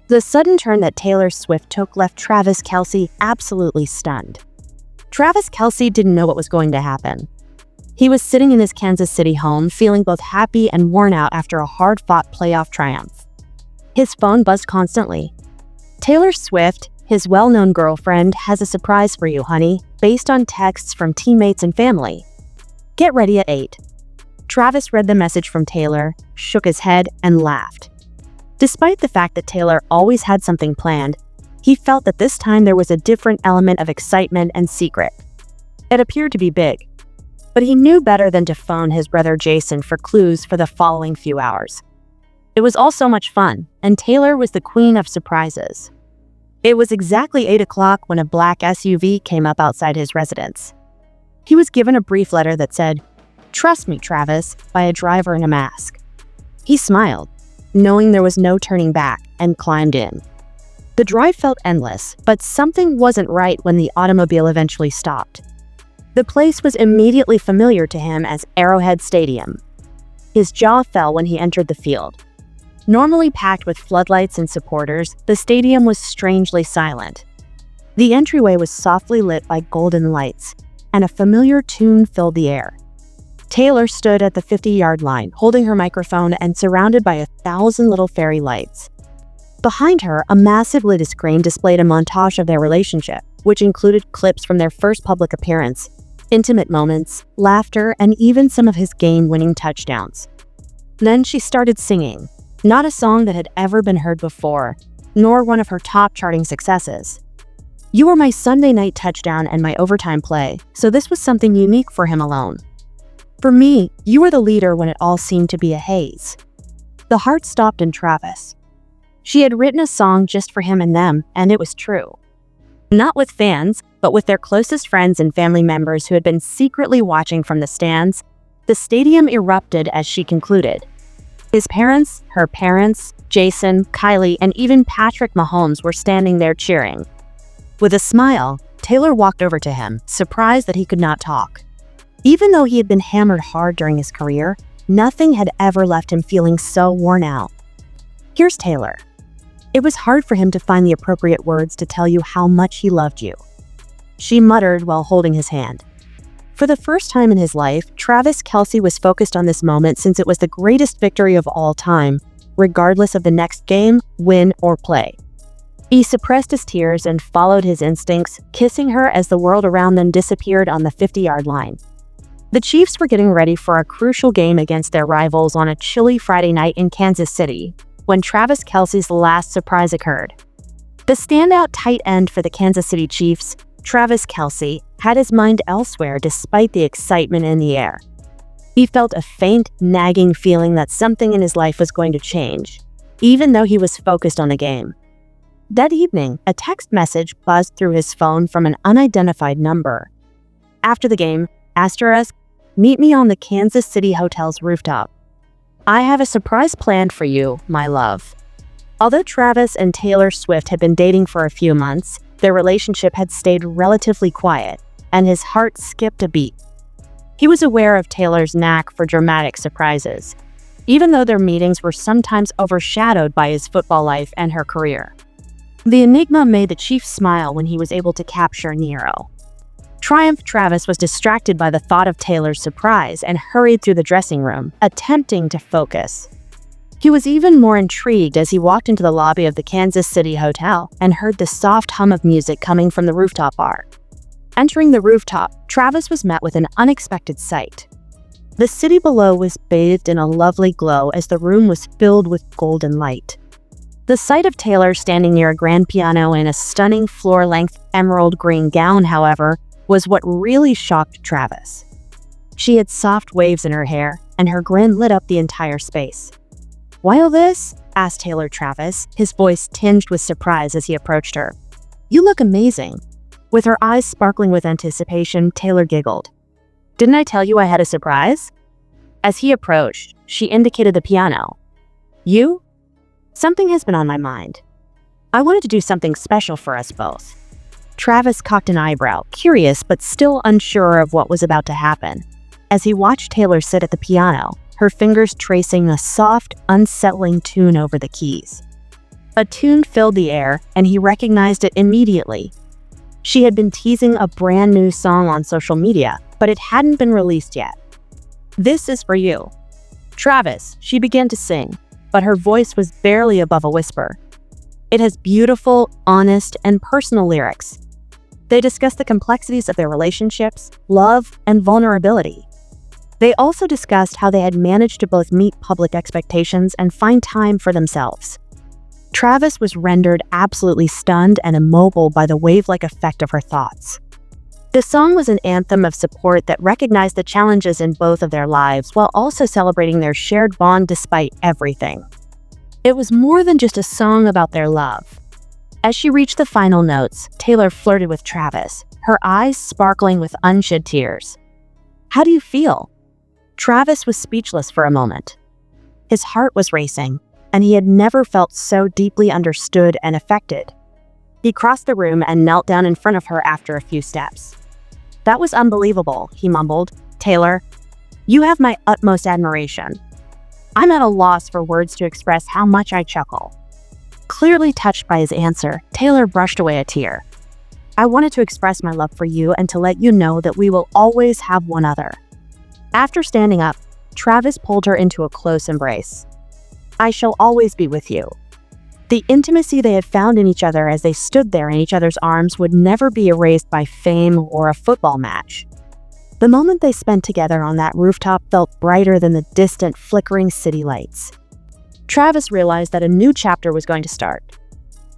The sudden turn that Taylor Swift took left Travis Kelce absolutely stunned. Travis Kelce didn't know what was going to happen. He was sitting in his Kansas City home, feeling both happy and worn out after a hard-fought playoff triumph. His phone buzzed constantly. "Taylor Swift, his well-known girlfriend, has a surprise for you, honey, based on texts from teammates and family. Get ready at 8. Travis read the message from Taylor, shook his head, and laughed. Despite the fact that Taylor always had something planned, he felt that this time there was a different element of excitement and secret. It appeared to be big, but he knew better than to phone his brother Jason for clues for the following few hours. It was all so much fun, and Taylor was the queen of surprises. It was exactly 8 o'clock when a black SUV came up outside his residence. He was given a brief letter that said, "Trust me, Travis," by a driver in a mask. He smiled, knowing there was no turning back, and climbed in. The drive felt endless, but something wasn't right when the automobile eventually stopped. The place was immediately familiar to him as Arrowhead Stadium. His jaw fell when he entered the field. Normally packed with floodlights and supporters, the stadium was strangely silent. The entryway was softly lit by golden lights, and a familiar tune filled the air. Taylor stood at the 50-yard line, holding her microphone and surrounded by 1,000 little fairy lights. Behind her, a massive lit screen displayed a montage of their relationship, which included clips from their first public appearance, intimate moments, laughter, and even some of his game-winning touchdowns. Then she started singing, not a song that had ever been heard before, nor one of her top-charting successes. "You were my Sunday night touchdown and my overtime play, so this was something unique for him alone. For me, you were the leader when it all seemed to be a haze." The heart stopped in Travis. She had written a song just for him and them, and it was true. Not with fans, but with their closest friends and family members who had been secretly watching from the stands, the stadium erupted as she concluded. His parents, her parents, Jason, Kylie, and even Patrick Mahomes were standing there cheering. With a smile, Taylor walked over to him, surprised that he could not talk. Even though he had been hammered hard during his career, nothing had ever left him feeling so worn out. "Here's Taylor." It was hard for him to find the appropriate words to tell you how much he loved you, she muttered while holding his hand. For the first time in his life, Travis Kelce was focused on this moment since it was the greatest victory of all time, regardless of the next game, win, or play. He suppressed his tears and followed his instincts, kissing her as the world around them disappeared on the 50-yard line. The Chiefs were getting ready for a crucial game against their rivals on a chilly Friday night in Kansas City, when Travis Kelce's last surprise occurred. The standout tight end for the Kansas City Chiefs, Travis Kelce, had his mind elsewhere despite the excitement in the air. He felt a faint, nagging feeling that something in his life was going to change, even though he was focused on the game. That evening, a text message buzzed through his phone from an unidentified number. After the game, asterisk, meet me on the Kansas City Hotel's rooftop. I have a surprise planned for you, my love. Although Travis and Taylor Swift had been dating for a few months, their relationship had stayed relatively quiet, and his heart skipped a beat. He was aware of Taylor's knack for dramatic surprises, even though their meetings were sometimes overshadowed by his football life and her career. The enigma made the Chief smile when he was able to capture Nero. Triumph Travis was distracted by the thought of Taylor's surprise and hurried through the dressing room, attempting to focus. He was even more intrigued as he walked into the lobby of the Kansas City Hotel and heard the soft hum of music coming from the rooftop bar. Entering the rooftop, Travis was met with an unexpected sight. The city below was bathed in a lovely glow as the room was filled with golden light. The sight of Taylor standing near a grand piano in a stunning floor-length emerald green gown, however, was what really shocked Travis. She had soft waves in her hair, and her grin lit up the entire space. "Why all this?" asked Taylor Travis, his voice tinged with surprise as he approached her. "You look amazing." With her eyes sparkling with anticipation, Taylor giggled. "Didn't I tell you I had a surprise?" As he approached, she indicated the piano. "You? Something has been on my mind. I wanted to do something special for us both." Travis cocked an eyebrow, curious but still unsure of what was about to happen, as he watched Taylor sit at the piano, her fingers tracing a soft, unsettling tune over the keys. A tune filled the air, and he recognized it immediately. She had been teasing a brand new song on social media, but it hadn't been released yet. "This is for you, Travis," she began to sing, but her voice was barely above a whisper. It has beautiful, honest, and personal lyrics. They discuss the complexities of their relationships, love, and vulnerability. They also discussed how they had managed to both meet public expectations and find time for themselves. Travis was rendered absolutely stunned and immobile by the wave-like effect of her thoughts. The song was an anthem of support that recognized the challenges in both of their lives while also celebrating their shared bond despite everything. It was more than just a song about their love. As she reached the final notes, Taylor flirted with Travis, her eyes sparkling with unshed tears. "How do you feel?" Travis was speechless for a moment. His heart was racing, and he had never felt so deeply understood and affected. He crossed the room and knelt down in front of her after a few steps. "That was unbelievable," he mumbled. "Taylor, you have my utmost admiration. I'm at a loss for words to express how much I chuckle." Clearly touched by his answer, Taylor brushed away a tear. "I wanted to express my love for you and to let you know that we will always have one other." After standing up, Travis pulled her into a close embrace. "I shall always be with you." The intimacy they had found in each other as they stood there in each other's arms would never be erased by fame or a football match. The moment they spent together on that rooftop felt brighter than the distant, flickering city lights. Travis realized that a new chapter was going to start.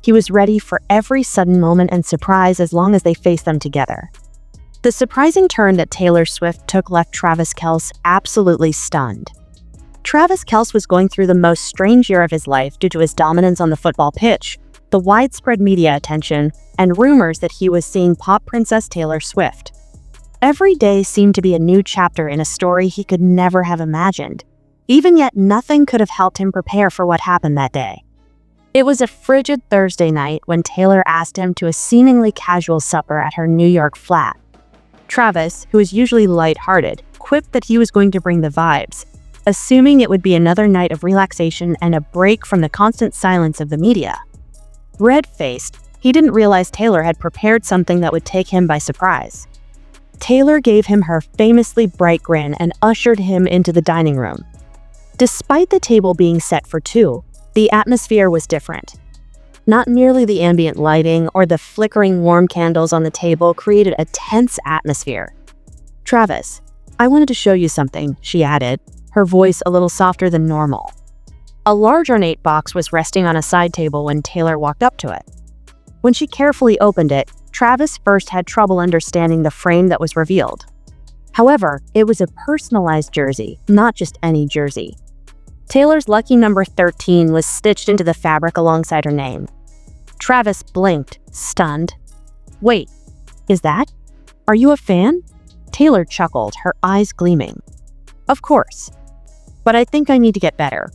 He was ready for every sudden moment and surprise as long as they faced them together. The surprising turn that Taylor Swift took left Travis Kelce absolutely stunned. Travis Kelce was going through the most strange year of his life due to his dominance on the football pitch, the widespread media attention, and rumors that he was seeing pop princess Taylor Swift. Every day seemed to be a new chapter in a story he could never have imagined. Even yet, nothing could have helped him prepare for what happened that day. It was a frigid Thursday night when Taylor asked him to a seemingly casual supper at her New York flat. Travis, who is usually lighthearted, quipped that he was going to bring the vibes, assuming it would be another night of relaxation and a break from the constant silence of the media. Red-faced, he didn't realize Taylor had prepared something that would take him by surprise. Taylor gave him her famously bright grin and ushered him into the dining room. Despite the table being set for two, the atmosphere was different. Not merely the ambient lighting or the flickering warm candles on the table created a tense atmosphere. "Travis, I wanted to show you something," she added, her voice a little softer than normal. A large ornate box was resting on a side table when Taylor walked up to it. When she carefully opened it, Travis first had trouble understanding the frame that was revealed. However, it was a personalized jersey, not just any jersey. Taylor's lucky number 13 was stitched into the fabric alongside her name. Travis blinked, stunned. "Wait, is that? Are you a fan?" Taylor chuckled, her eyes gleaming. "Of course. But I think I need to get better."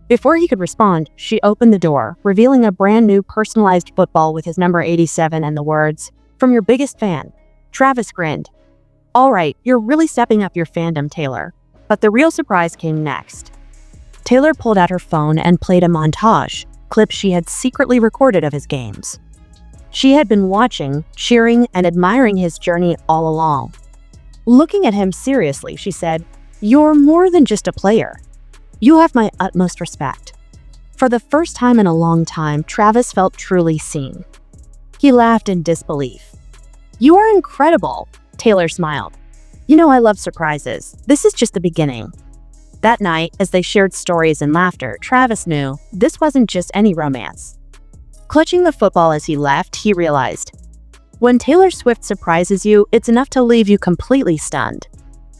Before he could respond, she opened the door, revealing a brand new personalized football with his number 87 and the words, "From your biggest fan." Travis grinned. "All right, you're really stepping up your fandom, Taylor." But the real surprise came next. Taylor pulled out her phone and played a montage, clips she had secretly recorded of his games. She had been watching, cheering, and admiring his journey all along. Looking at him seriously, she said, "You're more than just a player. You have my utmost respect." For the first time in a long time, Travis felt truly seen. He laughed in disbelief. "You are incredible," Taylor smiled. "You know I love surprises. This is just the beginning." That night, as they shared stories and laughter, Travis knew this wasn't just any romance. Clutching the football as he left, he realized, when Taylor Swift surprises you, it's enough to leave you completely stunned.